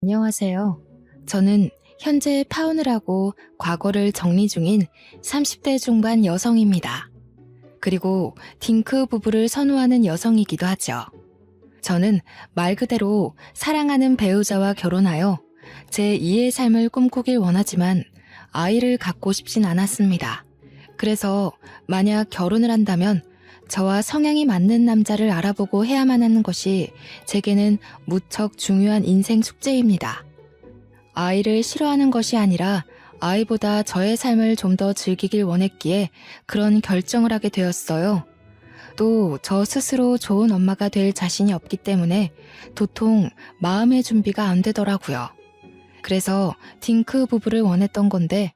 안녕하세요. 저는 현재 파혼을 하고 과거를 정리 중인 30대 중반 여성입니다. 그리고 딩크 부부를 선호하는 여성이기도 하죠. 저는 말 그대로 사랑하는 배우자와 결혼하여 제 2의 삶을 꿈꾸길 원하지만 아이를 갖고 싶진 않았습니다. 그래서 만약 결혼을 한다면 저와 성향이 맞는 남자를 알아보고 해야만 하는 것이 제게는 무척 중요한 인생 숙제입니다. 아이를 싫어하는 것이 아니라 아이보다 저의 삶을 좀 더 즐기길 원했기에 그런 결정을 하게 되었어요. 또 저 스스로 좋은 엄마가 될 자신이 없기 때문에 도통 마음의 준비가 안 되더라고요. 그래서 딩크 부부를 원했던 건데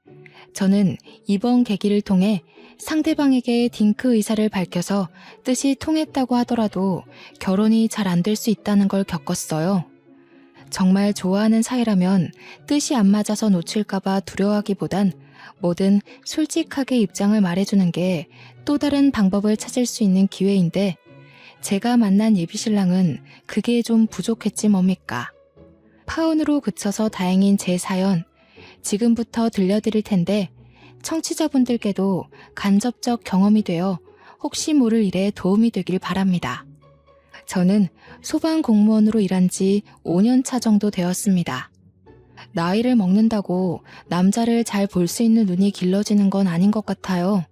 저는 이번 계기를 통해 상대방에게 딩크 의사를 밝혀서 뜻이 통했다고 하더라도 결혼이 잘 안 될 수 있다는 걸 겪었어요. 정말 좋아하는 사이라면 뜻이 안 맞아서 놓칠까봐 두려워하기보단 뭐든 솔직하게 입장을 말해주는 게 또 다른 방법을 찾을 수 있는 기회인데 제가 만난 예비신랑은 그게 좀 부족했지 뭡니까. 파혼으로 그쳐서 다행인 제 사연 지금부터 들려드릴 텐데 청취자분들께도 간접적 경험이 되어 혹시 모를 일에 도움이 되길 바랍니다. 저는 소방 공무원으로 일한 지 5년 차 정도 되었습니다. 나이를 먹는다고 남자를 잘 볼 수 있는 눈이 길러지는 건 아닌 것 같아요.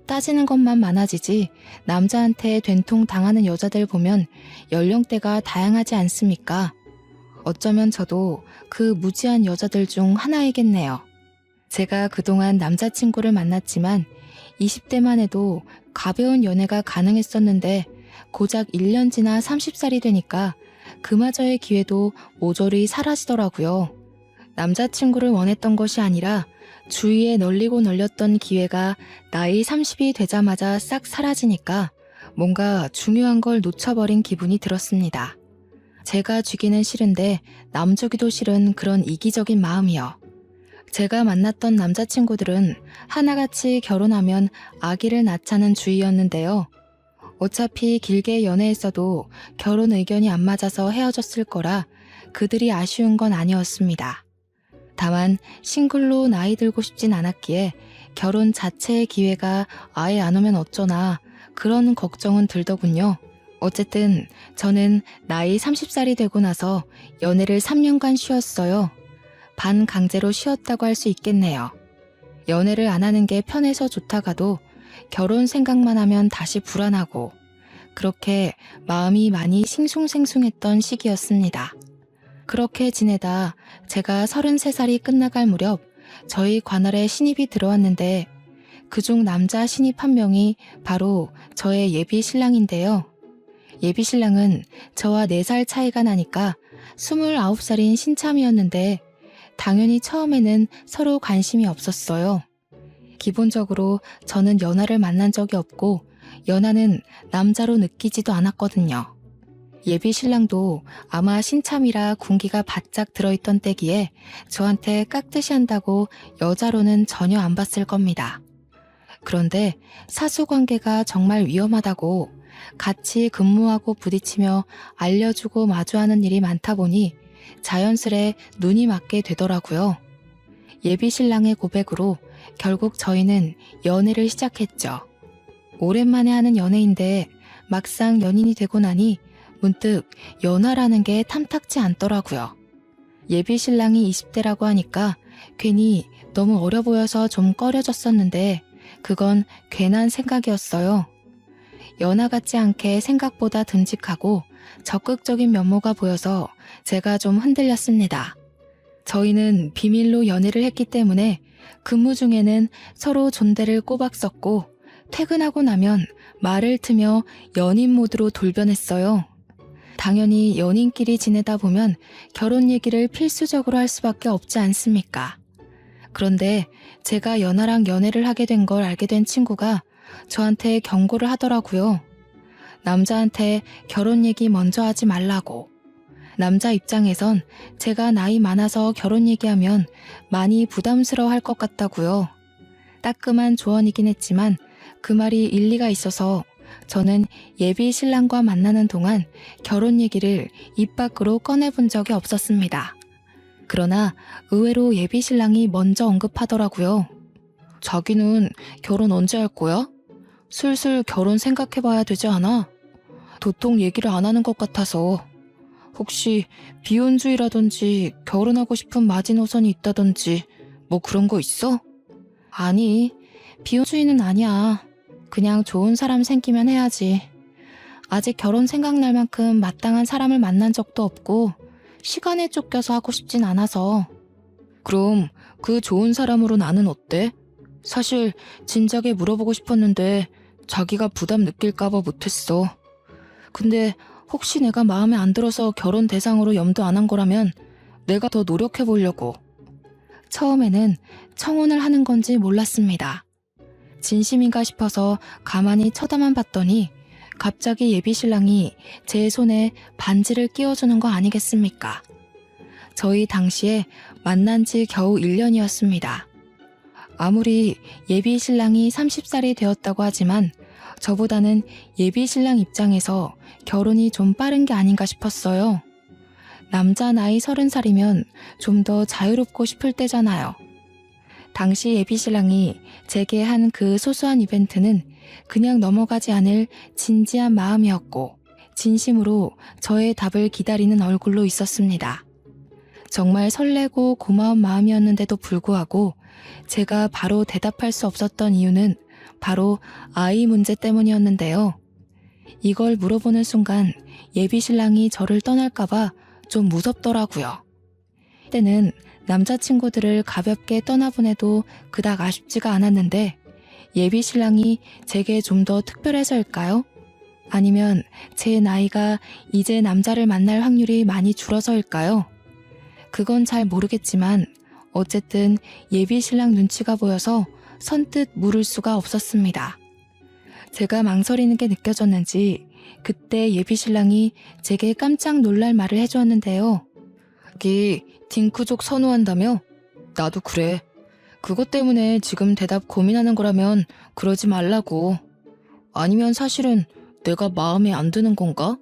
따지는 것만 많아지지 남자한테 된통 당하는 여자들 보면 연령대가 다양하지 않습니까? 어쩌면 저도 그 무지한 여자들 중 하나이겠네요. 제가 그동안 남자친구를 만났지만 20대만 해도 가벼운 연애가 가능했었는데 고작 1년 지나 30살이 되니까 그마저의 기회도 모조리 사라지더라고요. 남자친구를 원했던 것이 아니라 주위에 널리고 널렸던 기회가 나이 30이 되자마자 싹 사라지니까 뭔가 중요한 걸 놓쳐버린 기분이 들었습니다. 제가 주기는 싫은데 남 주기도 싫은 그런 이기적인 마음이요. 제가 만났던 남자친구들은 하나같이 결혼하면 아기를 낳자는 주의였는데요. 어차피 길게 연애했어도 결혼 의견이 안 맞아서 헤어졌을 거라 그들이 아쉬운 건 아니었습니다. 다만 싱글로 나이 들고 싶진 않았기에 결혼 자체의 기회가 아예 안 오면 어쩌나 그런 걱정은 들더군요. 어쨌든 저는 나이 30살이 되고 나서 연애를 3년간 쉬었어요. 반강제로 쉬었다고 할 수 있겠네요. 연애를 안 하는 게 편해서 좋다가도 결혼 생각만 하면 다시 불안하고 그렇게 마음이 많이 싱숭생숭했던 시기였습니다. 그렇게 지내다 제가 33살이 끝나갈 무렵 저희 관할에 신입이 들어왔는데 그중 남자 신입 한 명이 바로 저의 예비 신랑인데요. 예비 신랑은 저와 4살 차이가 나니까 29살인 신참이었는데 당연히 처음에는 서로 관심이 없었어요. 기본적으로 저는 연하를 만난 적이 없고 연하는 남자로 느끼지도 않았거든요. 예비 신랑도 아마 신참이라 군기가 바짝 들어있던 때기에 저한테 깍듯이 한다고 여자로는 전혀 안 봤을 겁니다. 그런데 사수관계가 정말 위험하다고 같이 근무하고 부딪히며 알려주고 마주하는 일이 많다 보니 자연스레 눈이 맞게 되더라고요. 예비 신랑의 고백으로 결국 저희는 연애를 시작했죠. 오랜만에 하는 연애인데 막상 연인이 되고 나니 문득 연하라는 게 탐탁지 않더라고요. 예비 신랑이 20대라고 하니까 괜히 너무 어려 보여서 좀 꺼려졌었는데 그건 괜한 생각이었어요. 연하 같지 않게 생각보다 듬직하고 적극적인 면모가 보여서 제가 좀 흔들렸습니다. 저희는 비밀로 연애를 했기 때문에 근무 중에는 서로 존대를 꼬박 썼고 퇴근하고 나면 말을 트며 연인 모드로 돌변했어요. 당연히 연인끼리 지내다 보면 결혼 얘기를 필수적으로 할 수밖에 없지 않습니까? 그런데 제가 연하랑 연애를 하게 된 걸 알게 된 친구가 저한테 경고를 하더라고요. 남자한테 결혼 얘기 먼저 하지 말라고. 남자 입장에선 제가 나이 많아서 결혼 얘기하면 많이 부담스러워 할 것 같다고요. 따끔한 조언이긴 했지만 그 말이 일리가 있어서 저는 예비 신랑과 만나는 동안 결혼 얘기를 입 밖으로 꺼내본 적이 없었습니다. 그러나 의외로 예비 신랑이 먼저 언급하더라고요. 자기는 결혼 언제 할 거야? 슬슬 결혼 생각해봐야 되지 않아? 도통 얘기를 안 하는 것 같아서. 혹시 비혼주의라든지 결혼하고 싶은 마지노선이 있다든지 뭐 그런 거 있어? 아니, 비혼주의는 아니야. 그냥 좋은 사람 생기면 해야지. 아직 결혼 생각날 만큼 마땅한 사람을 만난 적도 없고 시간에 쫓겨서 하고 싶진 않아서. 그럼 그 좋은 사람으로 나는 어때? 사실 진작에 물어보고 싶었는데 자기가 부담 느낄까봐 못했어. 근데 혹시 내가 마음에 안 들어서 결혼 대상으로 염두 안 한 거라면 내가 더 노력해 보려고. 처음에는 청혼을 하는 건지 몰랐습니다. 진심인가 싶어서 가만히 쳐다만 봤더니 갑자기 예비 신랑이 제 손에 반지를 끼워주는 거 아니겠습니까? 저희 당시에 만난 지 겨우 1년이었습니다. 아무리 예비 신랑이 30살이 되었다고 하지만 저보다는 예비 신랑 입장에서 결혼이 좀 빠른 게 아닌가 싶었어요. 남자 나이 30살이면 좀 더 자유롭고 싶을 때잖아요. 당시 예비 신랑이 제게 한 그 소소한 이벤트는 그냥 넘어가지 않을 진지한 마음이었고 진심으로 저의 답을 기다리는 얼굴로 있었습니다. 정말 설레고 고마운 마음이었는데도 불구하고 제가 바로 대답할 수 없었던 이유는 바로 아이 문제 때문이었는데요. 이걸 물어보는 순간 예비 신랑이 저를 떠날까봐 좀 무섭더라고요. 때는 남자친구들을 가볍게 떠나보내도 그닥 아쉽지가 않았는데 예비 신랑이 제게 좀 더 특별해서일까요? 아니면 제 나이가 이제 남자를 만날 확률이 많이 줄어서일까요? 그건 잘 모르겠지만 어쨌든 예비 신랑 눈치가 보여서 선뜻 물을 수가 없었습니다. 제가 망설이는 게 느껴졌는지 그때 예비 신랑이 제게 깜짝 놀랄 말을 해주었는데요. 자기 딩크족 선호한다며? 나도 그래. 그것 때문에 지금 대답 고민하는 거라면 그러지 말라고. 아니면 사실은 내가 마음에 안 드는 건가?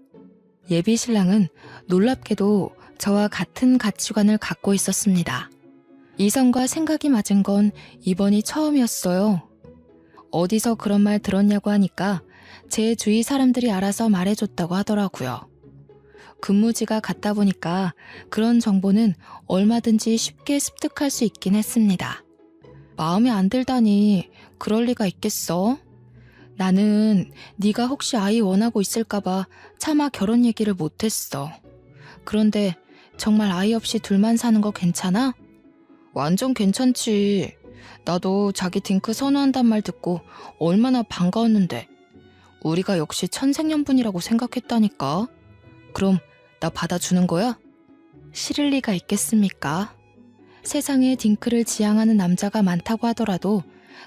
예비 신랑은 놀랍게도 저와 같은 가치관을 갖고 있었습니다. 이성과 생각이 맞은 건 이번이 처음이었어요. 어디서 그런 말 들었냐고 하니까 제 주위 사람들이 알아서 말해줬다고 하더라고요. 근무지가 같다 보니까 그런 정보는 얼마든지 쉽게 습득할 수 있긴 했습니다. 마음에 안 들다니 그럴 리가 있겠어? 나는 네가 혹시 아이 원하고 있을까봐 차마 결혼 얘기를 못했어. 그런데 정말 아이 없이 둘만 사는 거 괜찮아? 완전 괜찮지. 나도 자기 딩크 선호한단 말 듣고 얼마나 반가웠는데. 우리가 역시 천생연분이라고 생각했다니까. 그럼 나 받아주는 거야? 싫을 리가 있겠습니까? 세상에 딩크를 지향하는 남자가 많다고 하더라도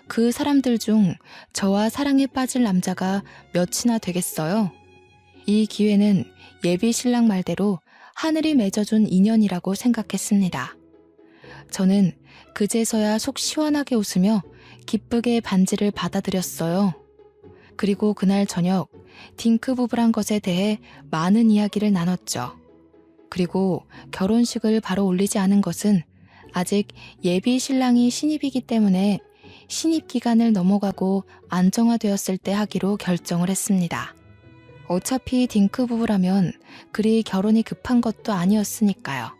그 사람들 중 저와 사랑에 빠질 남자가 몇이나 되겠어요? 이 기회는 예비 신랑 말대로 하늘이 맺어준 인연이라고 생각했습니다. 저는 그제서야 속 시원하게 웃으며 기쁘게 반지를 받아들였어요. 그리고 그날 저녁 딩크 부부란 것에 대해 많은 이야기를 나눴죠. 그리고 결혼식을 바로 올리지 않은 것은 아직 예비 신랑이 신입이기 때문에 신입 기간을 넘어가고 안정화되었을 때 하기로 결정을 했습니다. 어차피 딩크 부부라면 그리 결혼이 급한 것도 아니었으니까요.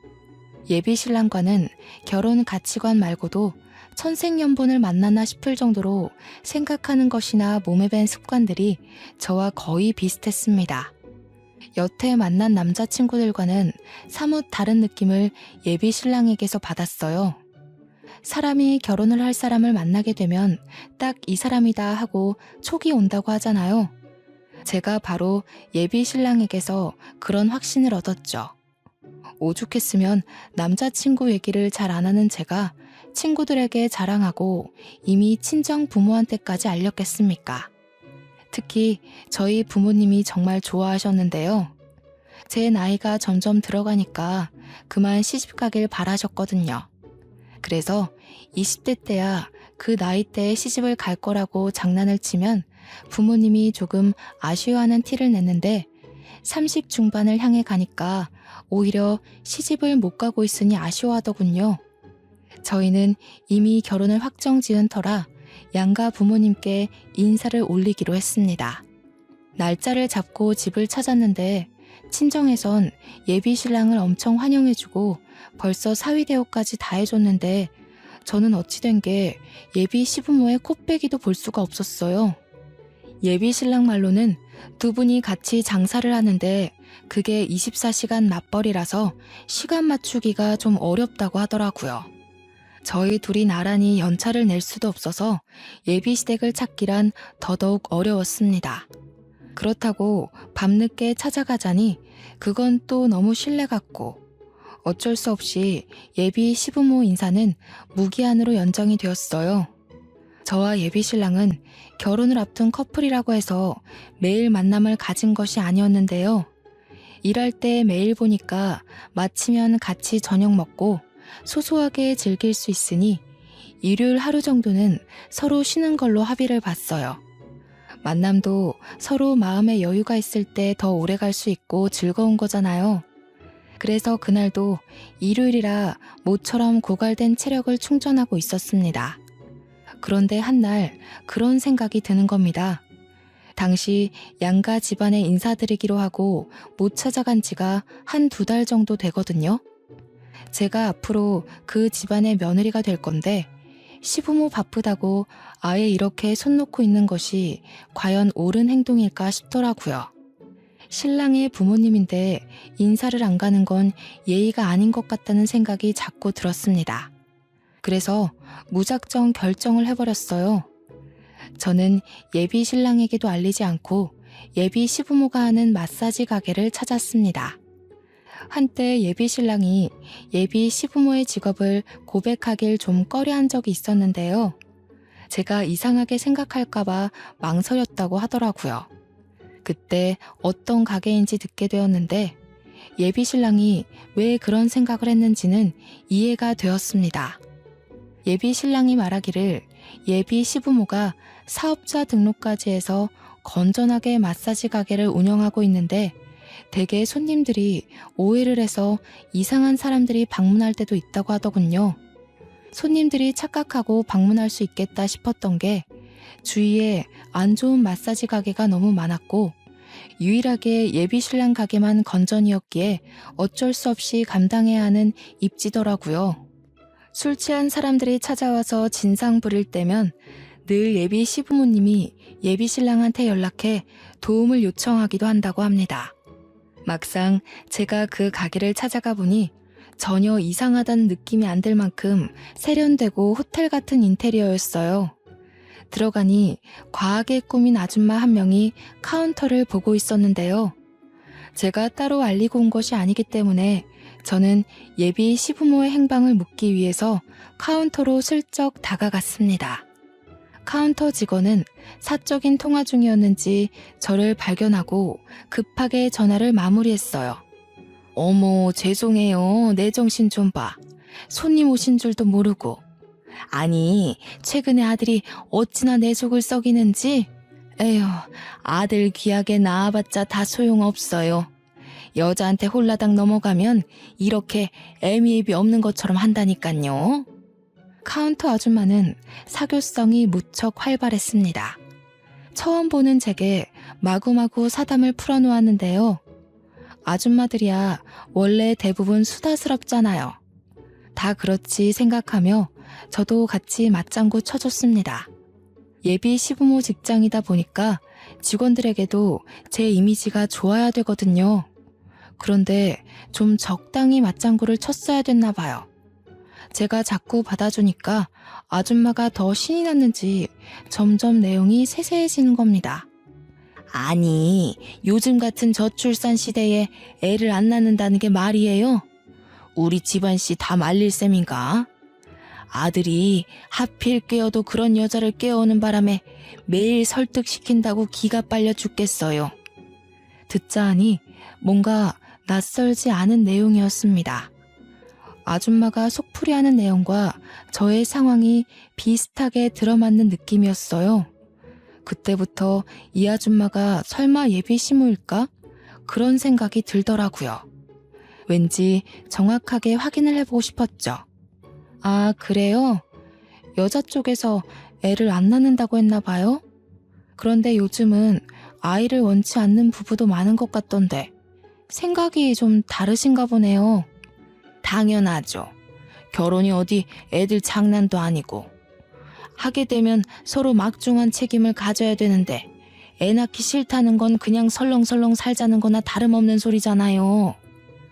예비 신랑과는 결혼 가치관 말고도 천생연분을 만나나 싶을 정도로 생각하는 것이나 몸에 밴 습관들이 저와 거의 비슷했습니다. 여태 만난 남자친구들과는 사뭇 다른 느낌을 예비 신랑에게서 받았어요. 사람이 결혼을 할 사람을 만나게 되면 딱 이 사람이다 하고 촉이 온다고 하잖아요. 제가 바로 예비 신랑에게서 그런 확신을 얻었죠. 오죽했으면 남자친구 얘기를 잘 안 하는 제가 친구들에게 자랑하고 이미 친정 부모한테까지 알렸겠습니까? 특히 저희 부모님이 정말 좋아하셨는데요. 제 나이가 점점 들어가니까 그만 시집가길 바라셨거든요. 그래서 20대 때야 그 나이대에 시집을 갈 거라고 장난을 치면 부모님이 조금 아쉬워하는 티를 냈는데 30 중반을 향해 가니까 오히려 시집을 못 가고 있으니 아쉬워하더군요. 저희는 이미 결혼을 확정 지은 터라 양가 부모님께 인사를 올리기로 했습니다. 날짜를 잡고 집을 찾았는데 친정에선 예비 신랑을 엄청 환영해주고 벌써 사위대우까지 다 해줬는데 저는 어찌된 게 예비 시부모의 코빼기도 볼 수가 없었어요. 예비 신랑 말로는 두 분이 같이 장사를 하는데 그게 24시간 맞벌이라서 시간 맞추기가 좀 어렵다고 하더라고요. 저희 둘이 나란히 연차를 낼 수도 없어서 예비 시댁을 찾기란 더더욱 어려웠습니다. 그렇다고 밤늦게 찾아가자니 그건 또 너무 신뢰 같고 어쩔 수 없이 예비 시부모 인사는 무기한으로 연장이 되었어요. 저와 예비 신랑은 결혼을 앞둔 커플이라고 해서 매일 만남을 가진 것이 아니었는데요. 일할 때 매일 보니까 마치면 같이 저녁 먹고 소소하게 즐길 수 있으니 일요일 하루 정도는 서로 쉬는 걸로 합의를 봤어요. 만남도 서로 마음의 여유가 있을 때 더 오래 갈 수 있고 즐거운 거잖아요. 그래서 그날도 일요일이라 모처럼 고갈된 체력을 충전하고 있었습니다. 그런데 한날 그런 생각이 드는 겁니다. 당시 양가 집안에 인사드리기로 하고 못 찾아간 지가 한 2달 정도 되거든요. 제가 앞으로 그 집안의 며느리가 될 건데 시부모 바쁘다고 아예 이렇게 손 놓고 있는 것이 과연 옳은 행동일까 싶더라고요. 신랑의 부모님인데 인사를 안 가는 건 예의가 아닌 것 같다는 생각이 자꾸 들었습니다. 그래서 무작정 결정을 해버렸어요. 저는 예비 신랑에게도 알리지 않고 예비 시부모가 하는 마사지 가게를 찾았습니다. 한때 예비 신랑이 예비 시부모의 직업을 고백하길 좀 꺼려한 적이 있었는데요. 제가 이상하게 생각할까봐 망설였다고 하더라고요. 그때 어떤 가게인지 듣게 되었는데 예비 신랑이 왜 그런 생각을 했는지는 이해가 되었습니다. 예비 신랑이 말하기를 예비 시부모가 사업자 등록까지 해서 건전하게 마사지 가게를 운영하고 있는데 대개 손님들이 오해를 해서 이상한 사람들이 방문할 때도 있다고 하더군요. 손님들이 착각하고 방문할 수 있겠다 싶었던 게 주위에 안 좋은 마사지 가게가 너무 많았고 유일하게 예비 신랑 가게만 건전이었기에 어쩔 수 없이 감당해야 하는 입지더라고요. 술 취한 사람들이 찾아와서 진상 부릴 때면 늘 예비 시부모님이 예비 신랑한테 연락해 도움을 요청하기도 한다고 합니다. 막상 제가 그 가게를 찾아가 보니 전혀 이상하다는 느낌이 안 들 만큼 세련되고 호텔 같은 인테리어였어요. 들어가니 과하게 꾸민 아줌마 한 명이 카운터를 보고 있었는데요. 제가 따로 알리고 온 것이 아니기 때문에 저는 예비 시부모의 행방을 묻기 위해서 카운터로 슬쩍 다가갔습니다. 카운터 직원은 사적인 통화 중이었는지 저를 발견하고 급하게 전화를 마무리했어요. 어머, 죄송해요. 내 정신 좀 봐. 손님 오신 줄도 모르고. 아니, 최근에 아들이 어찌나 내 속을 썩이는지. 에휴, 아들 귀하게 낳아봤자 다 소용없어요. 여자한테 홀라당 넘어가면 이렇게 애미애비 없는 것처럼 한다니깐요. 카운터 아줌마는 사교성이 무척 활발했습니다. 처음 보는 제게 마구마구 사담을 풀어놓았는데요. 아줌마들이야 원래 대부분 수다스럽잖아요. 다 그렇지 생각하며 저도 같이 맞장구 쳐줬습니다. 예비 시부모 직장이다 보니까 직원들에게도 제 이미지가 좋아야 되거든요. 그런데 좀 적당히 맞장구를 쳤어야 됐나 봐요. 제가 자꾸 받아주니까 아줌마가 더 신이 났는지 점점 내용이 세세해지는 겁니다. 아니, 요즘 같은 저출산 시대에 애를 안 낳는다는 게 말이에요? 우리 집안씨 다 말릴 셈인가? 아들이 하필 깨어도 그런 여자를 깨워오는 바람에 매일 설득시킨다고 기가 빨려 죽겠어요. 듣자 하니 뭔가 낯설지 않은 내용이었습니다. 아줌마가 속풀이하는 내용과 저의 상황이 비슷하게 들어맞는 느낌이었어요. 그때부터 이 아줌마가 설마 예비 시모일까? 그런 생각이 들더라고요. 왠지 정확하게 확인을 해보고 싶었죠. 아, 그래요? 여자 쪽에서 애를 안 낳는다고 했나 봐요? 그런데 요즘은 아이를 원치 않는 부부도 많은 것 같던데 생각이 좀 다르신가 보네요. 당연하죠. 결혼이 어디 애들 장난도 아니고. 하게 되면 서로 막중한 책임을 가져야 되는데 애 낳기 싫다는 건 그냥 설렁설렁 살자는 거나 다름없는 소리잖아요.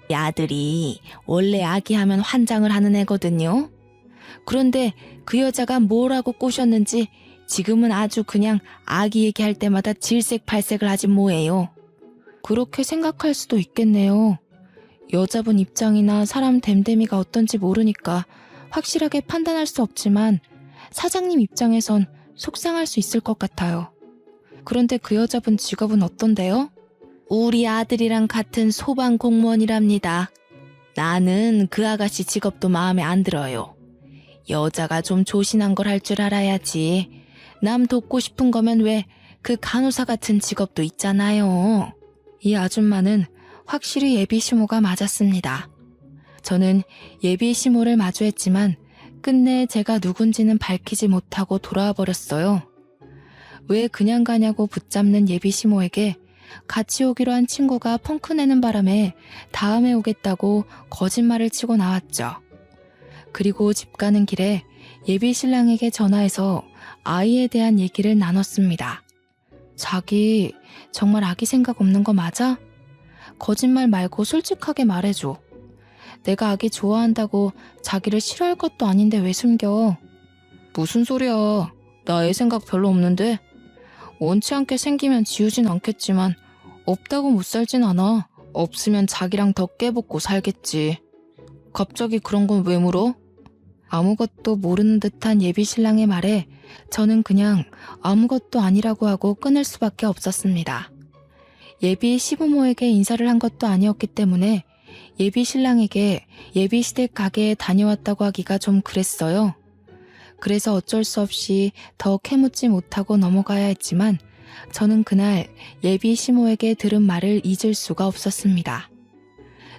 이 아들이 원래 아기하면 환장을 하는 애거든요. 그런데 그 여자가 뭐라고 꼬셨는지 지금은 아주 그냥 아기 얘기할 때마다 질색팔색을 하지 뭐예요. 그렇게 생각할 수도 있겠네요. 여자분 입장이나 사람 됨됨이가 어떤지 모르니까 확실하게 판단할 수 없지만 사장님 입장에선 속상할 수 있을 것 같아요. 그런데 그 여자분 직업은 어떤데요? 우리 아들이랑 같은 소방 공무원이랍니다. 나는 그 아가씨 직업도 마음에 안 들어요. 여자가 좀 조신한 걸 할 줄 알아야지. 남 돕고 싶은 거면 왜 그 간호사 같은 직업도 있잖아요. 이 아줌마는 확실히 예비 시모가 맞았습니다. 저는 예비 시모를 마주했지만 끝내 제가 누군지는 밝히지 못하고 돌아와 버렸어요. 왜 그냥 가냐고 붙잡는 예비 시모에게 같이 오기로 한 친구가 펑크 내는 바람에 다음에 오겠다고 거짓말을 치고 나왔죠. 그리고 집 가는 길에 예비 신랑에게 전화해서 아이에 대한 얘기를 나눴습니다. 자기 정말 아기 생각 없는 거 맞아? 거짓말 말고 솔직하게 말해줘. 내가 아기 좋아한다고 자기를 싫어할 것도 아닌데 왜 숨겨? 무슨 소리야. 나 애 생각 별로 없는데. 원치 않게 생기면 지우진 않겠지만 없다고 못 살진 않아. 없으면 자기랑 더 깨붙고 살겠지. 갑자기 그런 건 왜 물어? 아무것도 모르는 듯한 예비 신랑의 말에 저는 그냥 아무것도 아니라고 하고 끊을 수밖에 없었습니다. 예비 시부모에게 인사를 한 것도 아니었기 때문에 예비 신랑에게 예비 시댁 가게에 다녀왔다고 하기가 좀 그랬어요. 그래서 어쩔 수 없이 더 캐묻지 못하고 넘어가야 했지만 저는 그날 예비 시모에게 들은 말을 잊을 수가 없었습니다.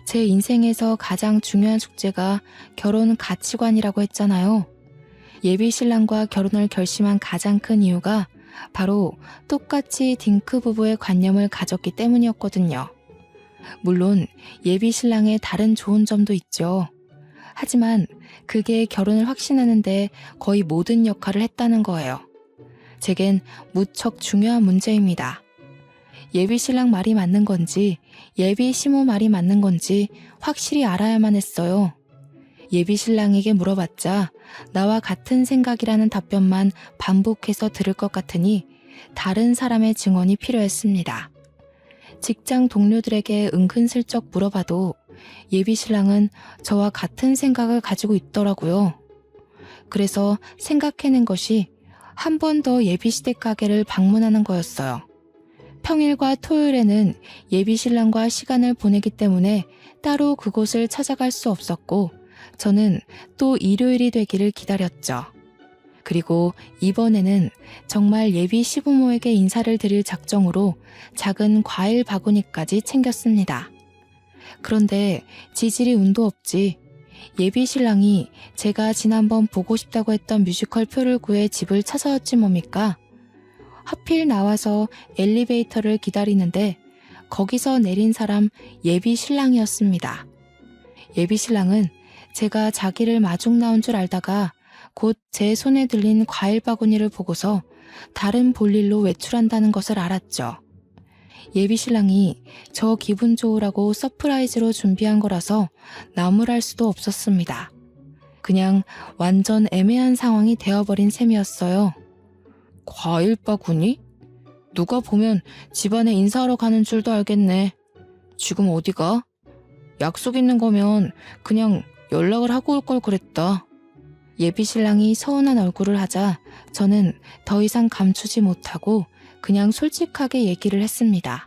제 인생에서 가장 중요한 숙제가 결혼 가치관이라고 했잖아요. 예비 신랑과 결혼을 결심한 가장 큰 이유가 바로 똑같이 딩크 부부의 관념을 가졌기 때문이었거든요. 물론 예비 신랑의 다른 좋은 점도 있죠. 하지만 그게 결혼을 확신하는데 거의 모든 역할을 했다는 거예요. 제겐 무척 중요한 문제입니다. 예비 신랑 말이 맞는 건지 예비 시모 말이 맞는 건지 확실히 알아야만 했어요. 예비 신랑에게 물어봤자 나와 같은 생각이라는 답변만 반복해서 들을 것 같으니 다른 사람의 증언이 필요했습니다. 직장 동료들에게 은근슬쩍 물어봐도 예비 신랑은 저와 같은 생각을 가지고 있더라고요. 그래서 생각해낸 것이 한 번 더 예비 시댁 가게를 방문하는 거였어요. 평일과 토요일에는 예비 신랑과 시간을 보내기 때문에 따로 그곳을 찾아갈 수 없었고 저는 또 일요일이 되기를 기다렸죠. 그리고 이번에는 정말 예비 시부모에게 인사를 드릴 작정으로 작은 과일 바구니까지 챙겼습니다. 그런데 지질이 운도 없지. 예비 신랑이 제가 지난번 보고 싶다고 했던 뮤지컬 표를 구해 집을 찾아왔지 뭡니까? 하필 나와서 엘리베이터를 기다리는데 거기서 내린 사람 예비 신랑이었습니다. 예비 신랑은 제가 자기를 마중 나온 줄 알다가 곧 제 손에 들린 과일 바구니를 보고서 다른 볼일로 외출한다는 것을 알았죠. 예비 신랑이 저 기분 좋으라고 서프라이즈로 준비한 거라서 나무랄 수도 없었습니다. 그냥 완전 애매한 상황이 되어버린 셈이었어요. 과일 바구니? 누가 보면 집안에 인사하러 가는 줄도 알겠네. 지금 어디가? 약속 있는 거면 그냥 연락을 하고 올 걸 그랬다. 예비 신랑이 서운한 얼굴을 하자 저는 더 이상 감추지 못하고 그냥 솔직하게 얘기를 했습니다.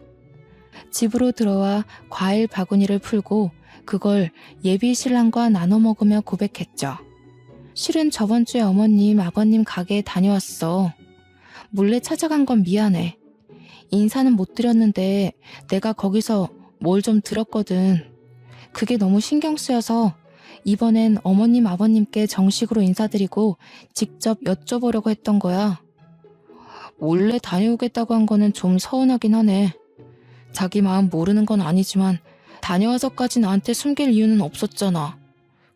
집으로 들어와 과일 바구니를 풀고 그걸 예비 신랑과 나눠 먹으며 고백했죠. 실은 저번 주에 어머님, 아버님 가게에 다녀왔어. 몰래 찾아간 건 미안해. 인사는 못 드렸는데 내가 거기서 뭘 좀 들었거든. 그게 너무 신경 쓰여서 이번엔 어머님 아버님께 정식으로 인사드리고 직접 여쭤보려고 했던 거야. 몰래 다녀오겠다고 한 거는 좀 서운하긴 하네. 자기 마음 모르는 건 아니지만 다녀와서까지 나한테 숨길 이유는 없었잖아.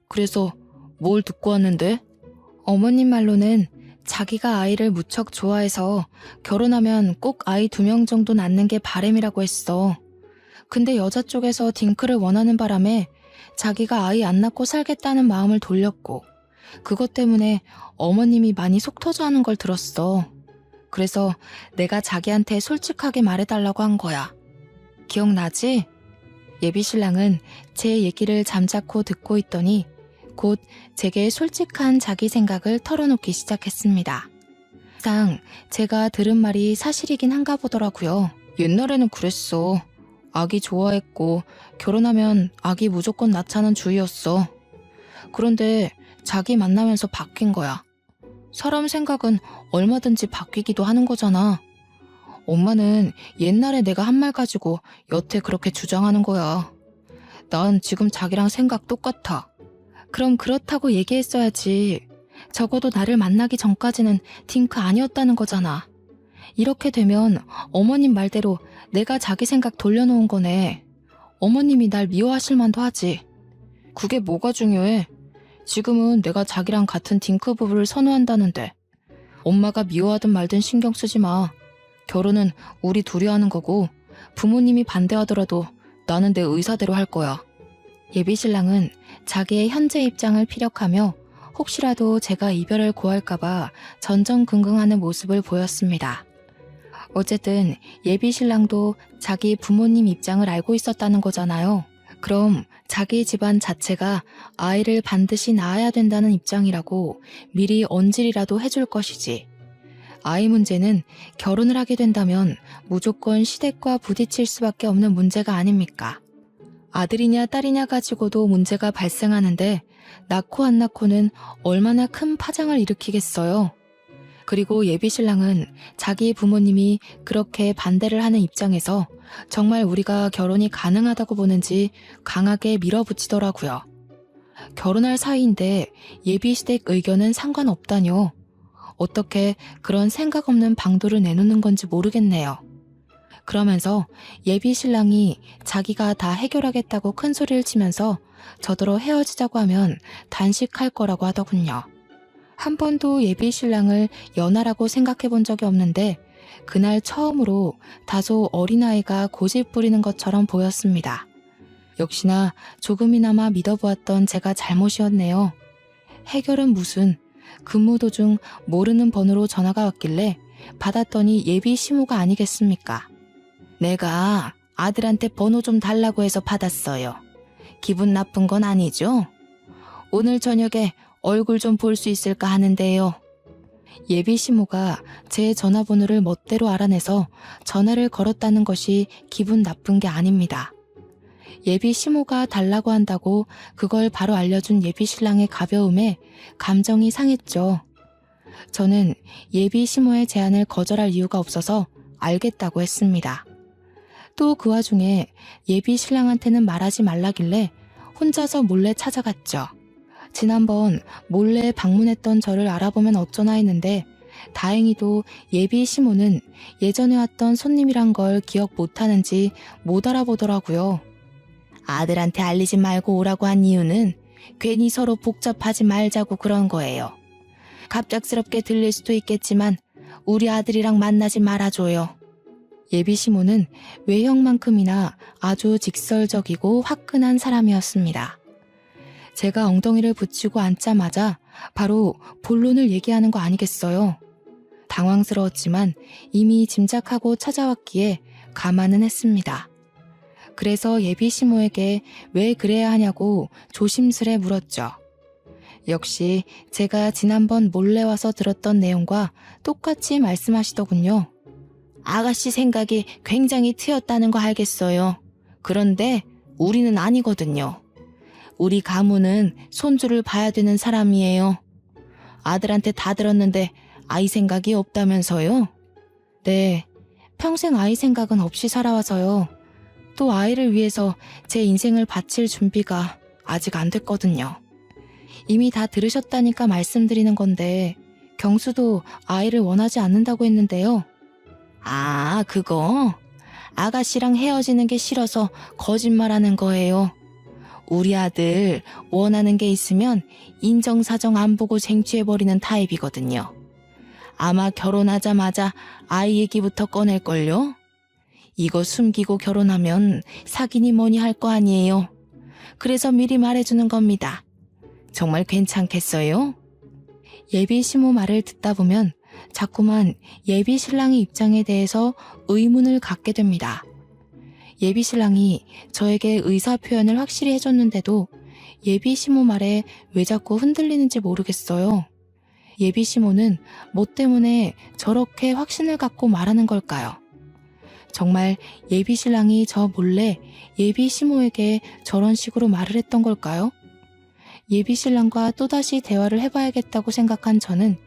그래서 뭘 듣고 왔는데? 어머님 말로는 자기가 아이를 무척 좋아해서 결혼하면 꼭 아이 2명 정도 낳는 게 바람이라고 했어. 근데 여자 쪽에서 딩크를 원하는 바람에 자기가 아이 안 낳고 살겠다는 마음을 돌렸고, 그것 때문에 어머님이 많이 속 터져 하는 걸 들었어. 그래서 내가 자기한테 솔직하게 말해달라고 한 거야. 기억나지? 예비신랑은 제 얘기를 잠자코 듣고 있더니 곧 제게 솔직한 자기 생각을 털어놓기 시작했습니다. 항상 제가 들은 말이 사실이긴 한가 보더라고요. 옛날에는 그랬어. 아기 좋아했고 결혼하면 아기 무조건 낳자는 주의였어. 그런데 자기 만나면서 바뀐 거야. 사람 생각은 얼마든지 바뀌기도 하는 거잖아. 엄마는 옛날에 내가 한 말 가지고 여태 그렇게 주장하는 거야. 난 지금 자기랑 생각 똑같아. 그럼 그렇다고 얘기했어야지. 적어도 나를 만나기 전까지는 딩크 아니었다는 거잖아. 이렇게 되면 어머님 말대로 내가 자기 생각 돌려놓은 거네. 어머님이 날 미워하실 만도 하지. 그게 뭐가 중요해? 지금은 내가 자기랑 같은 딩크 부부를 선호한다는데 엄마가 미워하든 말든 신경 쓰지 마. 결혼은 우리 둘이 하는 거고 부모님이 반대하더라도 나는 내 의사대로 할 거야. 예비신랑은 자기의 현재 입장을 피력하며 혹시라도 제가 이별을 고할까봐 전전긍긍하는 모습을 보였습니다. 어쨌든 예비신랑도 자기 부모님 입장을 알고 있었다는 거잖아요. 그럼 자기 집안 자체가 아이를 반드시 낳아야 된다는 입장이라고 미리 언질이라도 해줄 것이지. 아이 문제는 결혼을 하게 된다면 무조건 시댁과 부딪힐 수밖에 없는 문제가 아닙니까? 아들이냐 딸이냐 가지고도 문제가 발생하는데 낳고 안 낳고는 얼마나 큰 파장을 일으키겠어요. 그리고 예비신랑은 자기 부모님이 그렇게 반대를 하는 입장에서 정말 우리가 결혼이 가능하다고 보는지 강하게 밀어붙이더라고요. 결혼할 사이인데 예비시댁 의견은 상관없다뇨. 어떻게 그런 생각 없는 방도를 내놓는 건지 모르겠네요. 그러면서 예비신랑이 자기가 다 해결하겠다고 큰 소리를 치면서 저더러 헤어지자고 하면 단식할 거라고 하더군요. 한 번도 예비신랑을 연하라고 생각해 본 적이 없는데 그날 처음으로 다소 어린아이가 고집 부리는 것처럼 보였습니다. 역시나 조금이나마 믿어보았던 제가 잘못이었네요. 해결은 무슨, 근무 도중 모르는 번호로 전화가 왔길래 받았더니 예비 시모가 아니겠습니까? 내가 아들한테 번호 좀 달라고 해서 받았어요. 기분 나쁜 건 아니죠? 오늘 저녁에 얼굴 좀 볼 수 있을까 하는데요. 예비 시모가 제 전화번호를 멋대로 알아내서 전화를 걸었다는 것이 기분 나쁜 게 아닙니다. 예비 시모가 달라고 한다고 그걸 바로 알려준 예비 신랑의 가벼움에 감정이 상했죠. 저는 예비 시모의 제안을 거절할 이유가 없어서 알겠다고 했습니다. 또 그 와중에 예비 신랑한테는 말하지 말라길래 혼자서 몰래 찾아갔죠. 지난번 몰래 방문했던 저를 알아보면 어쩌나 했는데 다행히도 예비 시모는 예전에 왔던 손님이란 걸 기억 못하는지 못 알아보더라고요. 아들한테 알리지 말고 오라고 한 이유는 괜히 서로 복잡하지 말자고 그런 거예요. 갑작스럽게 들릴 수도 있겠지만 우리 아들이랑 만나지 말아줘요. 예비 시모는 외형만큼이나 아주 직설적이고 화끈한 사람이었습니다. 제가 엉덩이를 붙이고 앉자마자 바로 본론을 얘기하는 거 아니겠어요. 당황스러웠지만 이미 짐작하고 찾아왔기에 감안은 했습니다. 그래서 예비 시모에게 왜 그래야 하냐고 조심스레 물었죠. 역시 제가 지난번 몰래 와서 들었던 내용과 똑같이 말씀하시더군요. 아가씨 생각이 굉장히 트였다는 거 알겠어요. 그런데 우리는 아니거든요. 우리 가문은 손주를 봐야 되는 사람이에요. 아들한테 다 들었는데 아이 생각이 없다면서요? 네, 평생 아이 생각은 없이 살아와서요. 또 아이를 위해서 제 인생을 바칠 준비가 아직 안 됐거든요. 이미 다 들으셨다니까 말씀드리는 건데 경수도 아이를 원하지 않는다고 했는데요. 아, 그거? 아가씨랑 헤어지는 게 싫어서 거짓말하는 거예요. 우리 아들 원하는 게 있으면 인정사정 안 보고 쟁취해버리는 타입이거든요. 아마 결혼하자마자 아이 얘기부터 꺼낼걸요? 이거 숨기고 결혼하면 사귀니 뭐니 할 거 아니에요. 그래서 미리 말해주는 겁니다. 정말 괜찮겠어요? 예비 시모 말을 듣다 보면 자꾸만 예비 신랑의 입장에 대해서 의문을 갖게 됩니다. 예비 신랑이 저에게 의사 표현을 확실히 해줬는데도 예비 시모 말에 왜 자꾸 흔들리는지 모르겠어요. 예비 시모는 뭐 때문에 저렇게 확신을 갖고 말하는 걸까요? 정말 예비 신랑이 저 몰래 예비 시모에게 저런 식으로 말을 했던 걸까요? 예비 신랑과 또다시 대화를 해봐야겠다고 생각한 저는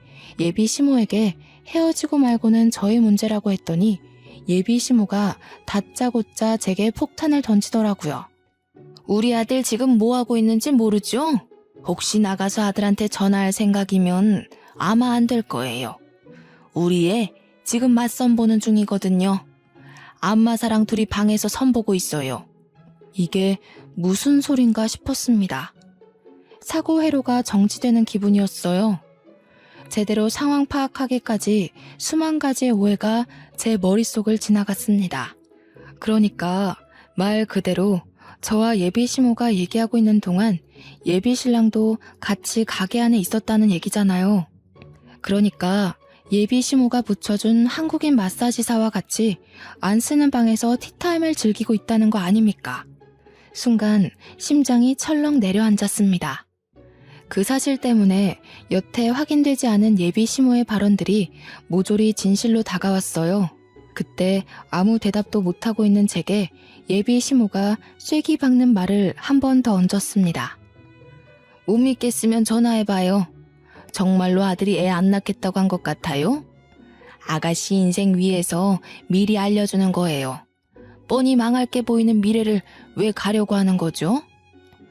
예비 시모에게 헤어지고 말고는 저의 문제라고 했더니 예비 시모가 다짜고짜 제게 폭탄을 던지더라고요. 우리 아들 지금 뭐 하고 있는지 모르죠? 혹시 나가서 아들한테 전화할 생각이면 아마 안 될 거예요. 우리 애 지금 맞선 보는 중이거든요. 안마사랑 둘이 방에서 선보고 있어요. 이게 무슨 소린가 싶었습니다. 사고 회로가 정지되는 기분이었어요. 제대로 상황 파악하기까지 수만 가지의 오해가 제 머릿속을 지나갔습니다. 그러니까 말 그대로 저와 예비 시모가 얘기하고 있는 동안 예비 신랑도 같이 가게 안에 있었다는 얘기잖아요. 그러니까 예비 시모가 붙여준 한국인 마사지사와 같이 안 쓰는 방에서 티타임을 즐기고 있다는 거 아닙니까? 순간 심장이 철렁 내려앉았습니다. 그 사실 때문에 여태 확인되지 않은 예비 시모의 발언들이 모조리 진실로 다가왔어요. 그때 아무 대답도 못하고 있는 제게 예비 시모가 쐐기 박는 말을 한 번 더 얹었습니다. 못 믿겠으면 전화해봐요. 정말로 아들이 애 안 낳겠다고 한 것 같아요? 아가씨 인생 위해서 미리 알려주는 거예요. 뻔히 망할 게 보이는 미래를 왜 가려고 하는 거죠?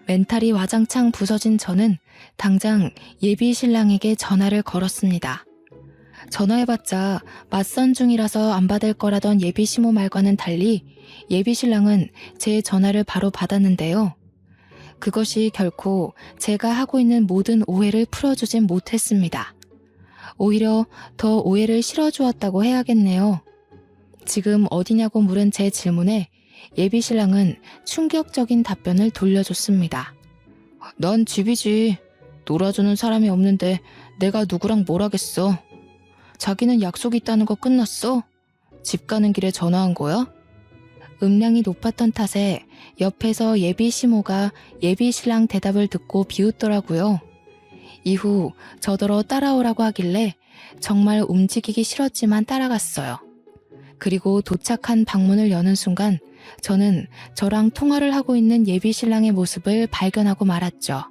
멘탈이 와장창 부서진 저는 당장 예비 신랑에게 전화를 걸었습니다. 전화해봤자 맞선 중이라서 안 받을 거라던 예비 시모 말과는 달리 예비 신랑은 제 전화를 바로 받았는데요. 그것이 결코 제가 하고 있는 모든 오해를 풀어주진 못했습니다. 오히려 더 오해를 실어주었다고 해야겠네요. 지금 어디냐고 물은 제 질문에 예비 신랑은 충격적인 답변을 돌려줬습니다. 난 집이지. 놀아주는 사람이 없는데 내가 누구랑 뭘 하겠어. 자기는 약속 있다는 거 끝났어? 집 가는 길에 전화한 거야? 음량이 높았던 탓에 옆에서 예비 시모가 예비 신랑 대답을 듣고 비웃더라고요. 이후 저더러 따라오라고 하길래 정말 움직이기 싫었지만 따라갔어요. 그리고 도착한 방문을 여는 순간 저는 저랑 통화를 하고 있는 예비 신랑의 모습을 발견하고 말았죠.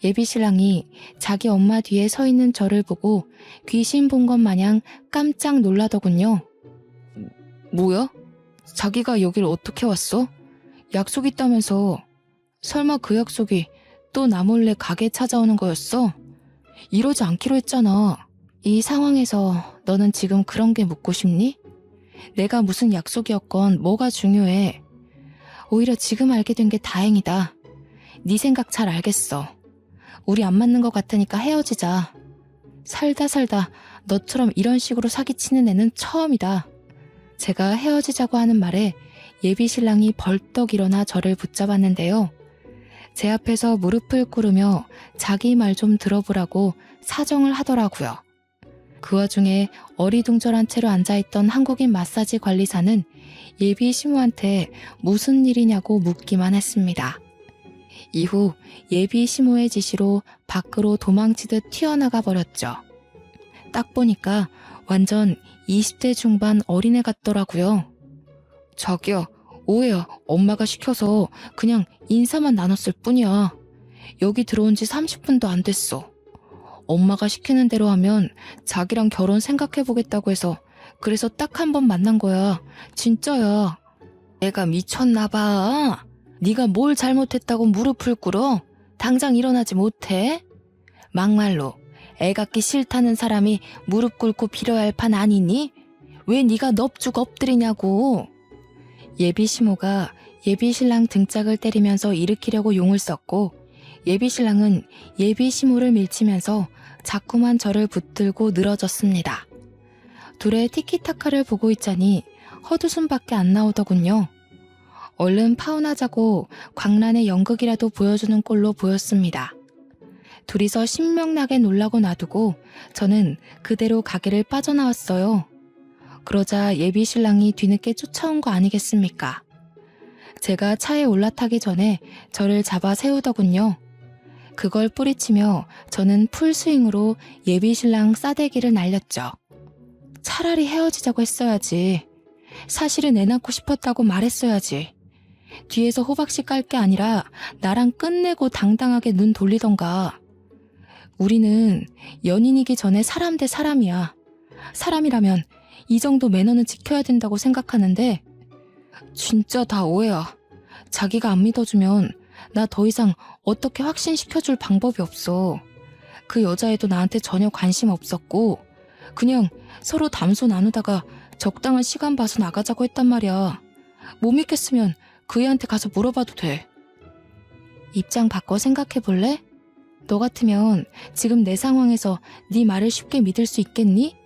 예비 신랑이 자기 엄마 뒤에 서 있는 저를 보고 귀신 본 것 마냥 깜짝 놀라더군요. 뭐야? 자기가 여길 어떻게 왔어? 약속 있다면서. 설마 그 약속이 또 나 몰래 가게 찾아오는 거였어? 이러지 않기로 했잖아. 이 상황에서 너는 지금 그런 게 묻고 싶니? 내가 무슨 약속이었건 뭐가 중요해. 오히려 지금 알게 된 게 다행이다. 네 생각 잘 알겠어. 우리 안 맞는 것 같으니까 헤어지자. 살다 너처럼 이런 식으로 사기치는 애는 처음이다. 제가 헤어지자고 하는 말에 예비 신랑이 벌떡 일어나 저를 붙잡았는데요. 제 앞에서 무릎을 꿇으며 자기 말 좀 들어보라고 사정을 하더라고요. 그 와중에 어리둥절한 채로 앉아있던 한국인 마사지 관리사는 예비 시모한테 무슨 일이냐고 묻기만 했습니다. 이후 예비 시모의 지시로 밖으로 도망치듯 튀어나가 버렸죠. 딱 보니까 완전 20대 중반 어린애 같더라고요. 자기야, 오해야. 엄마가 시켜서 그냥 인사만 나눴을 뿐이야. 여기 들어온 지 30분도 안 됐어. 엄마가 시키는 대로 하면 자기랑 결혼 생각해보겠다고 해서 그래서 딱 한 번 만난 거야. 진짜야. 내가 미쳤나 봐. 네가 뭘 잘못했다고 무릎을 꿇어? 당장 일어나지 못해? 막말로 애 갖기 싫다는 사람이 무릎 꿇고 빌어야 할 판 아니니? 왜 네가 넙죽 엎드리냐고. 예비시모가 예비신랑 등짝을 때리면서 일으키려고 용을 썼고, 예비신랑은 예비시모를 밀치면서 자꾸만 저를 붙들고 늘어졌습니다. 둘의 티키타카를 보고 있자니 헛웃음밖에 안 나오더군요. 얼른 파혼하자고 광란의 연극이라도 보여주는 꼴로 보였습니다. 둘이서 신명나게 놀라고 놔두고 저는 그대로 가게를 빠져나왔어요. 그러자 예비신랑이 뒤늦게 쫓아온 거 아니겠습니까? 제가 차에 올라타기 전에 저를 잡아 세우더군요. 그걸 뿌리치며 저는 풀스윙으로 예비신랑 싸대기를 날렸죠. 차라리 헤어지자고 했어야지. 사실은 애 낳고 싶었다고 말했어야지. 뒤에서 호박씨 깔 게 아니라 나랑 끝내고 당당하게 눈 돌리던가. 우리는 연인이기 전에 사람 대 사람이야. 사람이라면 이 정도 매너는 지켜야 된다고 생각하는데 진짜 다 오해야. 자기가 안 믿어주면 나 더 이상 어떻게 확신시켜줄 방법이 없어. 그 여자애도 나한테 전혀 관심 없었고 그냥 서로 담소 나누다가 적당한 시간 봐서 나가자고 했단 말이야. 못 믿겠으면 그 애한테 가서 물어봐도 돼. 입장 바꿔 생각해 볼래? 너 같으면 지금 내 상황에서 네 말을 쉽게 믿을 수 있겠니?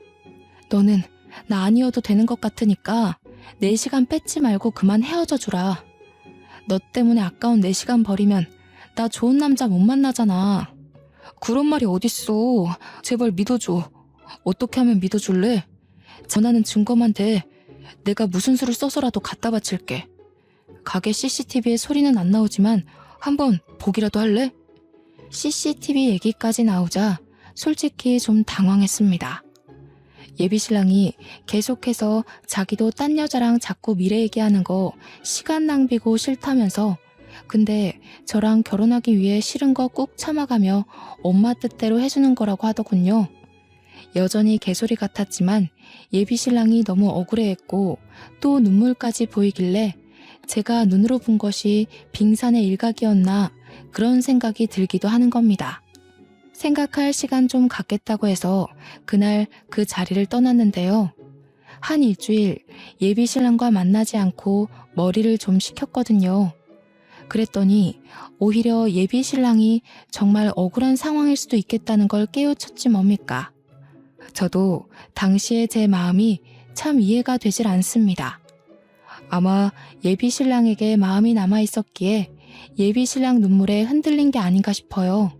너는 나 아니어도 되는 것 같으니까 내 시간 뺏지 말고 그만 헤어져 주라. 너 때문에 아까운 내 시간 버리면 나 좋은 남자 못 만나잖아. 그런 말이 어딨어. 제발 믿어줘. 어떻게 하면 믿어줄래? 전화는 증거만 돼. 내가 무슨 수를 써서라도 갖다 바칠게. 가게 CCTV에 소리는 안 나오지만 한번 보기라도 할래? CCTV 얘기까지 나오자 솔직히 좀 당황했습니다. 예비신랑이 계속해서 자기도 딴 여자랑 자꾸 미래 얘기하는 거 시간 낭비고 싫다면서 근데 저랑 결혼하기 위해 싫은 거 꾹 참아가며 엄마 뜻대로 해주는 거라고 하더군요. 여전히 개소리 같았지만 예비신랑이 너무 억울해했고 또 눈물까지 보이길래 제가 눈으로 본 것이 빙산의 일각이었나 그런 생각이 들기도 하는 겁니다. 생각할 시간 좀 갖겠다고 해서 그날 그 자리를 떠났는데요. 한 일주일 예비신랑과 만나지 않고 머리를 좀 식혔거든요. 그랬더니 오히려 예비신랑이 정말 억울한 상황일 수도 있겠다는 걸 깨우쳤지 뭡니까. 저도 당시의 제 마음이 참 이해가 되질 않습니다. 아마 예비신랑에게 마음이 남아있었기에 예비신랑 눈물에 흔들린 게 아닌가 싶어요.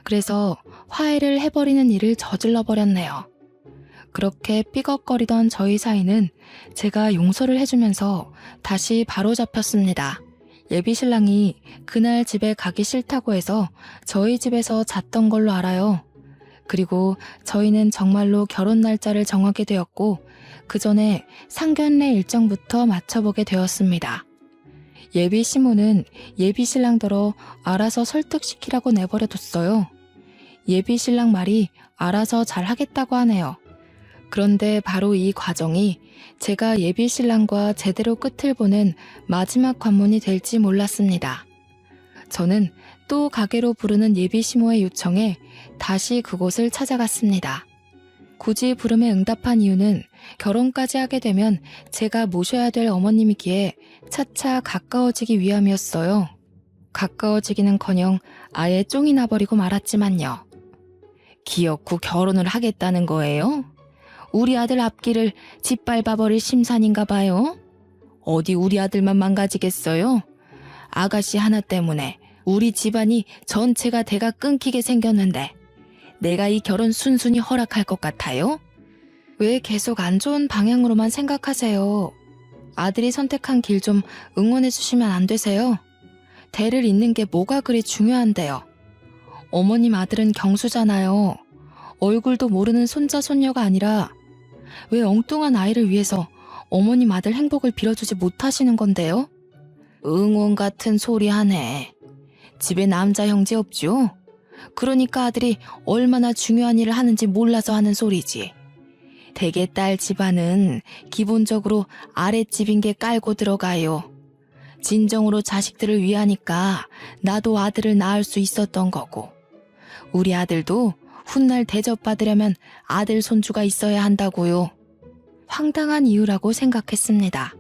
그래서 화해를 해버리는 일을 저질러 버렸네요. 그렇게 삐걱거리던 저희 사이는 제가 용서를 해주면서 다시 바로잡혔습니다. 예비신랑이 그날 집에 가기 싫다고 해서 저희 집에서 잤던 걸로 알아요. 그리고 저희는 정말로 결혼 날짜를 정하게 되었고 그 전에 상견례 일정부터 맞춰보게 되었습니다. 예비시모는 예비신랑더러 알아서 설득시키라고 내버려뒀어요. 예비신랑 말이 알아서 잘하겠다고 하네요. 그런데 바로 이 과정이 제가 예비신랑과 제대로 끝을 보는 마지막 관문이 될지 몰랐습니다. 저는 또 가게로 부르는 예비시모의 요청에 다시 그곳을 찾아갔습니다. 굳이 부름에 응답한 이유는 결혼까지 하게 되면 제가 모셔야 될 어머님이기에 차차 가까워지기 위함이었어요. 가까워지기는커녕 아예 쫑이 나버리고 말았지만요. 기어코 결혼을 하겠다는 거예요? 우리 아들 앞길을 짓밟아버릴 심산인가 봐요? 어디 우리 아들만 망가지겠어요? 아가씨 하나 때문에 우리 집안이 전체가 대가 끊기게 생겼는데 내가 이 결혼 순순히 허락할 것 같아요? 왜 계속 안 좋은 방향으로만 생각하세요? 아들이 선택한 길 좀 응원해 주시면 안 되세요? 대를 잇는 게 뭐가 그리 중요한데요. 어머님 아들은 경수잖아요. 얼굴도 모르는 손자 손녀가 아니라 왜 엉뚱한 아이를 위해서 어머님 아들 행복을 빌어주지 못하시는 건데요? 응원 같은 소리 하네. 집에 남자 형제 없죠? 그러니까 아들이 얼마나 중요한 일을 하는지 몰라서 하는 소리지. 대개 딸 집안은 기본적으로 아랫집인 게 깔고 들어가요. 진정으로 자식들을 위하니까 나도 아들을 낳을 수 있었던 거고, 우리 아들도 훗날 대접받으려면 아들 손주가 있어야 한다고요. 황당한 이유라고 생각했습니다.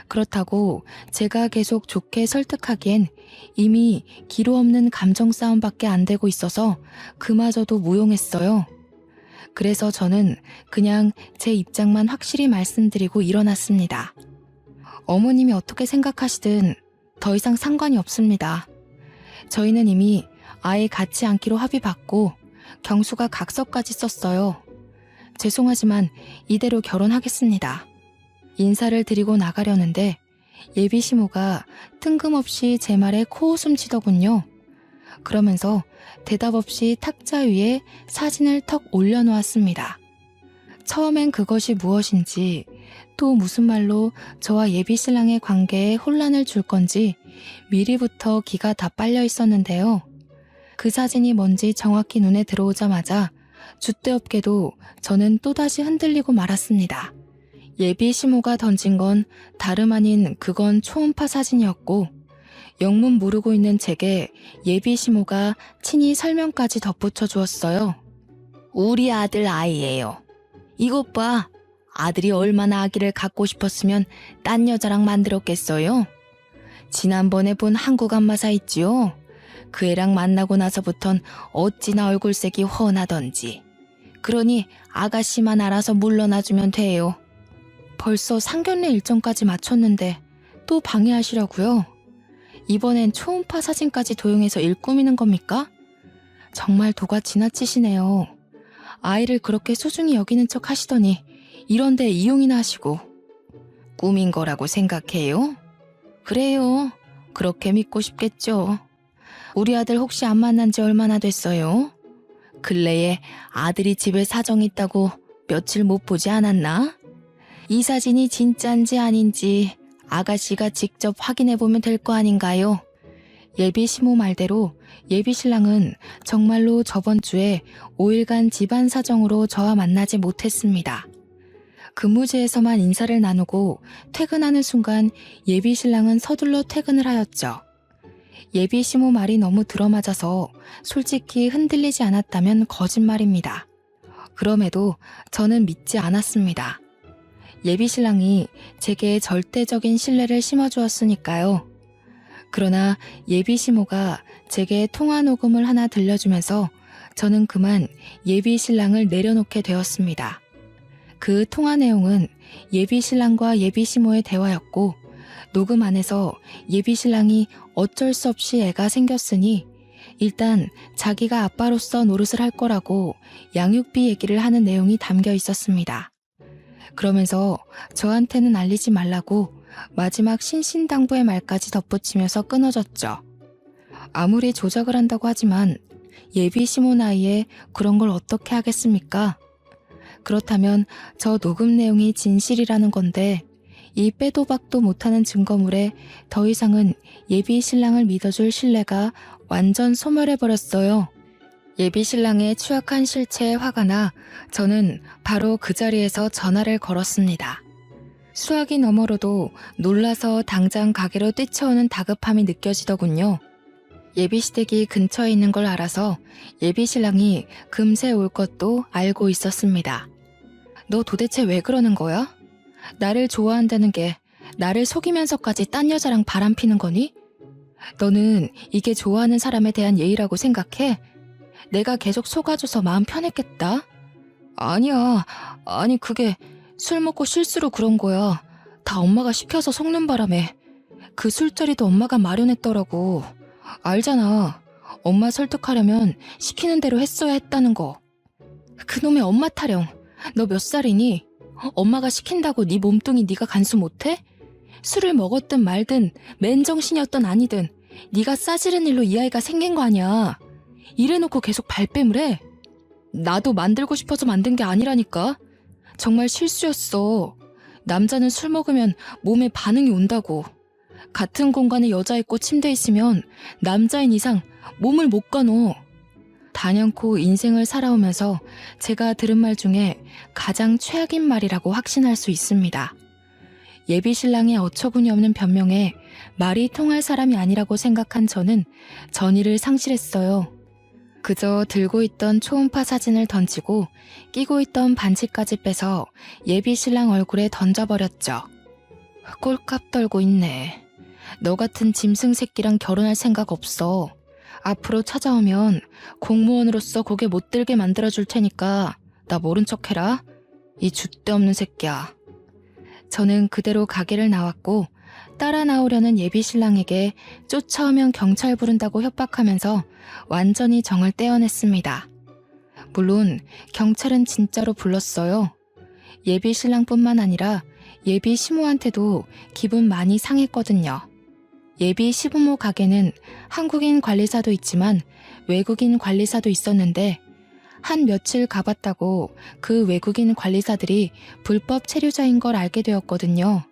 그렇다고 제가 계속 좋게 설득하기엔 이미 기로 없는 감정 싸움밖에 안 되고 있어서 그마저도 무용했어요. 그래서 저는 그냥 제 입장만 확실히 말씀드리고 일어났습니다. 어머님이 어떻게 생각하시든 더 이상 상관이 없습니다. 저희는 이미 아예 같이 않기로 합의받고 경수가 각서까지 썼어요. 죄송하지만 이대로 결혼하겠습니다. 인사를 드리고 나가려는데 예비 시모가 뜬금없이 제 말에 코웃음 치더군요. 그러면서 대답 없이 탁자 위에 사진을 턱 올려놓았습니다. 처음엔 그것이 무엇인지 또 무슨 말로 저와 예비 신랑의 관계에 혼란을 줄 건지 미리부터 기가 다 빨려 있었는데요. 그 사진이 뭔지 정확히 눈에 들어오자마자 줏대없게도 저는 또다시 흔들리고 말았습니다. 예비 시모가 던진 건 다름 아닌 그건 초음파 사진이었고 영문 모르고 있는 제게 예비 시모가 친히 설명까지 덧붙여 주었어요. 우리 아들 아이예요. 이것 봐. 아들이 얼마나 아기를 갖고 싶었으면 딴 여자랑 만들었겠어요? 지난번에 본 한국 안마사 있지요? 그 애랑 만나고 나서부턴 어찌나 얼굴색이 훤하던지. 그러니 아가씨만 알아서 물러나주면 돼요. 벌써 상견례 일정까지 맞췄는데 또 방해하시려고요? 이번엔 초음파 사진까지 도용해서 일 꾸미는 겁니까? 정말 도가 지나치시네요. 아이를 그렇게 소중히 여기는 척 하시더니 이런데 이용이나 하시고. 꾸민 거라고 생각해요? 그래요. 그렇게 믿고 싶겠죠. 우리 아들 혹시 안 만난 지 얼마나 됐어요? 근래에 아들이 집에 사정 있다고 며칠 못 보지 않았나? 이 사진이 진짠지 아닌지 아가씨가 직접 확인해 보면 될 거 아닌가요? 예비 시모 말대로 예비 신랑은 정말로 저번 주에 5일간 집안 사정으로 저와 만나지 못했습니다. 근무지에서만 인사를 나누고 퇴근하는 순간 예비 신랑은 서둘러 퇴근을 하였죠. 예비 시모 말이 너무 들어맞아서 솔직히 흔들리지 않았다면 거짓말입니다. 그럼에도 저는 믿지 않았습니다. 예비 신랑이 제게 절대적인 신뢰를 심어주었으니까요. 그러나 예비 시모가 제게 통화 녹음을 하나 들려주면서 저는 그만 예비 신랑을 내려놓게 되었습니다. 그 통화 내용은 예비 신랑과 예비 시모의 대화였고 녹음 안에서 예비 신랑이 어쩔 수 없이 애가 생겼으니 일단 자기가 아빠로서 노릇을 할 거라고 양육비 얘기를 하는 내용이 담겨 있었습니다. 그러면서 저한테는 알리지 말라고 마지막 신신당부의 말까지 덧붙이면서 끊어졌죠. 아무리 조작을 한다고 하지만 예비 시모 나이에 그런 걸 어떻게 하겠습니까? 그렇다면 저 녹음 내용이 진실이라는 건데 이 빼도 박도 못하는 증거물에 더 이상은 예비 신랑을 믿어줄 신뢰가 완전 소멸해버렸어요. 예비 신랑의 추악한 실체에 화가 나 저는 바로 그 자리에서 전화를 걸었습니다. 수화기 너머로도 놀라서 당장 가게로 뛰쳐오는 다급함이 느껴지더군요. 예비 시댁이 근처에 있는 걸 알아서 예비 신랑이 금세 올 것도 알고 있었습니다. 너 도대체 왜 그러는 거야? 나를 좋아한다는 게 나를 속이면서까지 딴 여자랑 바람피는 거니? 너는 이게 좋아하는 사람에 대한 예의라고 생각해? 내가 계속 속아줘서 마음 편했겠다? 아니야. 아니 그게 술 먹고 실수로 그런 거야. 다 엄마가 시켜서 속는 바람에. 그 술자리도 엄마가 마련했더라고. 알잖아. 엄마 설득하려면 시키는 대로 했어야 했다는 거. 그놈의 엄마 타령. 너 몇 살이니? 엄마가 시킨다고 네 몸뚱이 네가 간수 못해? 술을 먹었든 말든 맨정신이었든 아니든 네가 싸지른 일로 이 아이가 생긴 거 아니야. 이래놓고 계속 발뺌을 해. 나도 만들고 싶어서 만든 게 아니라니까. 정말 실수였어. 남자는 술 먹으면 몸에 반응이 온다고. 같은 공간에 여자 있고 침대 있으면 남자인 이상 몸을 못 가너. 단연코 인생을 살아오면서 제가 들은 말 중에 가장 최악인 말이라고 확신할 수 있습니다. 예비 신랑의 어처구니 없는 변명에 말이 통할 사람이 아니라고 생각한 저는 전의를 상실했어요. 그저 들고 있던 초음파 사진을 던지고 끼고 있던 반지까지 빼서 예비 신랑 얼굴에 던져버렸죠. 꼴값 떨고 있네. 너 같은 짐승 새끼랑 결혼할 생각 없어. 앞으로 찾아오면 공무원으로서 고개 못 들게 만들어줄 테니까 나 모른 척해라. 이 줏대 없는 새끼야. 저는 그대로 가게를 나왔고 따라 나오려는 예비 신랑에게 쫓아오면 경찰 부른다고 협박하면서 완전히 정을 떼어냈습니다. 물론 경찰은 진짜로 불렀어요. 예비 신랑뿐만 아니라 예비 시모한테도 기분 많이 상했거든요. 예비 시부모 가게는 한국인 관리사도 있지만 외국인 관리사도 있었는데 한 며칠 가봤다고 그 외국인 관리사들이 불법 체류자인 걸 알게 되었거든요.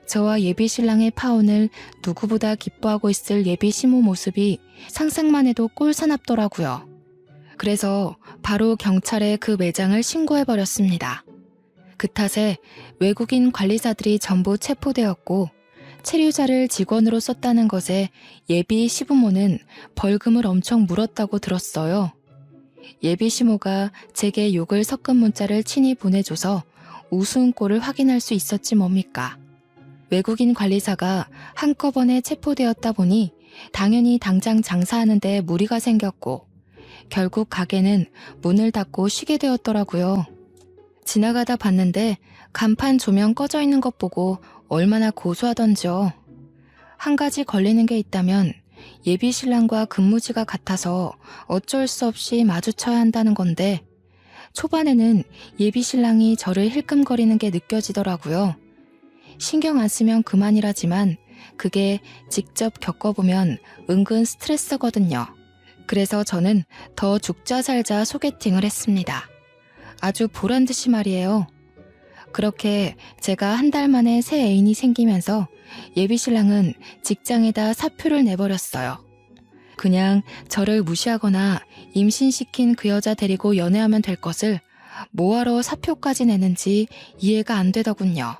저와 예비 신랑의 파혼을 누구보다 기뻐하고 있을 예비 시모 모습이 상상만 해도 꼴사납더라고요. 그래서 바로 경찰에 그 매장을 신고해버렸습니다. 그 탓에 외국인 관리사들이 전부 체포되었고 체류자를 직원으로 썼다는 것에 예비 시부모는 벌금을 엄청 물었다고 들었어요. 예비 시모가 제게 욕을 섞은 문자를 친히 보내줘서 우스운 꼴을 확인할 수 있었지 뭡니까. 외국인 관리사가 한꺼번에 체포되었다 보니 당연히 당장 장사하는 데 무리가 생겼고 결국 가게는 문을 닫고 쉬게 되었더라고요. 지나가다 봤는데 간판 조명 꺼져 있는 것 보고 얼마나 고소하던지요. 한 가지 걸리는 게 있다면 예비 신랑과 근무지가 같아서 어쩔 수 없이 마주쳐야 한다는 건데 초반에는 예비 신랑이 저를 힐끔거리는 게 느껴지더라고요. 신경 안 쓰면 그만이라지만 그게 직접 겪어보면 은근 스트레스거든요. 그래서 저는 더 죽자 살자 소개팅을 했습니다. 아주 보란듯이 말이에요. 그렇게 제가 한 달 만에 새 애인이 생기면서 예비 신랑은 직장에다 사표를 내버렸어요. 그냥 저를 무시하거나 임신시킨 그 여자 데리고 연애하면 될 것을 뭐하러 사표까지 내는지 이해가 안 되더군요.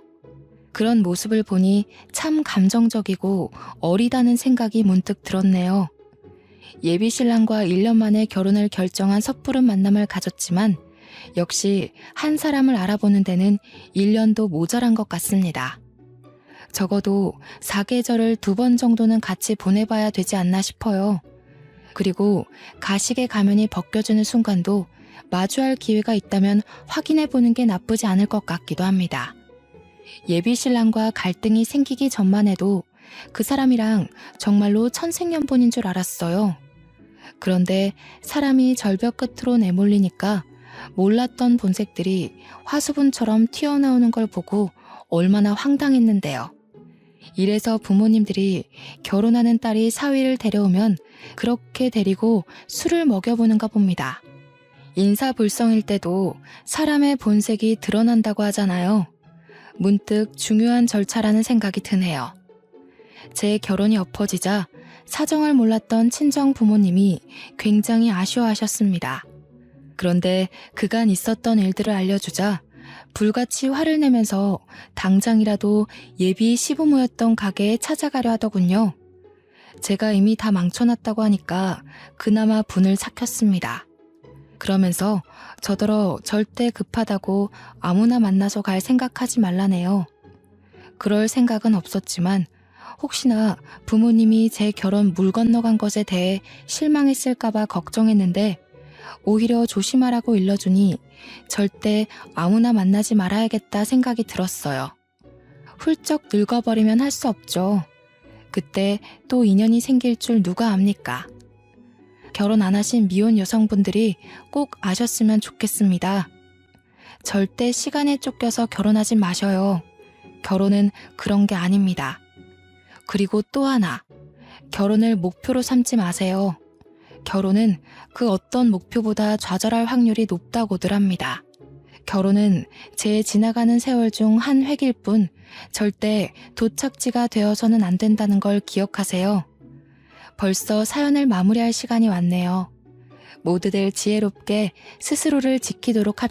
그런 모습을 보니 참 감정적이고 어리다는 생각이 문득 들었네요. 예비 신랑과 1년 만에 결혼을 결정한 섣부른 만남을 가졌지만 역시 한 사람을 알아보는 데는 1년도 모자란 것 같습니다. 적어도 사계절을 2번 정도는 같이 보내봐야 되지 않나 싶어요. 그리고 가식의 가면이 벗겨지는 순간도 마주할 기회가 있다면 확인해보는 게 나쁘지 않을 것 같기도 합니다. 예비 신랑과 갈등이 생기기 전만 해도 그 사람이랑 정말로 천생연분인 줄 알았어요. 그런데 사람이 절벽 끝으로 내몰리니까 몰랐던 본색들이 화수분처럼 튀어나오는 걸 보고 얼마나 황당했는데요. 이래서 부모님들이 결혼하는 딸이 사위를 데려오면 그렇게 데리고 술을 먹여보는가 봅니다. 인사불성일 때도 사람의 본색이 드러난다고 하잖아요. 문득 중요한 절차라는 생각이 드네요. 제 결혼이 엎어지자 사정을 몰랐던 친정 부모님이 굉장히 아쉬워하셨습니다. 그런데 그간 있었던 일들을 알려주자 불같이 화를 내면서 당장이라도 예비 시부모였던 가게에 찾아가려 하더군요. 제가 이미 다 망쳐놨다고 하니까 그나마 분을 삭혔습니다. 그러면서 저더러 절대 급하다고 아무나 만나서 갈 생각하지 말라네요. 그럴 생각은 없었지만 혹시나 부모님이 제 결혼 물 건너간 것에 대해 실망했을까봐 걱정했는데 오히려 조심하라고 일러주니 절대 아무나 만나지 말아야겠다 생각이 들었어요. 훌쩍 늙어버리면 할 수 없죠. 그때 또 인연이 생길 줄 누가 압니까? 결혼 안 하신 미혼 여성분들이 꼭 아셨으면 좋겠습니다. 절대 시간에 쫓겨서 결혼하지 마셔요. 결혼은 그런 게 아닙니다. 그리고 또 하나, 결혼을 목표로 삼지 마세요. 결혼은 그 어떤 목표보다 좌절할 확률이 높다고들 합니다. 결혼은 제 지나가는 세월 중 한 획일 뿐 절대 도착지가 되어서는 안 된다는 걸 기억하세요. 벌써 사연을 마무리할 시간이 왔네요. 모두들 지혜롭게 스스로를 지키도록 합시다.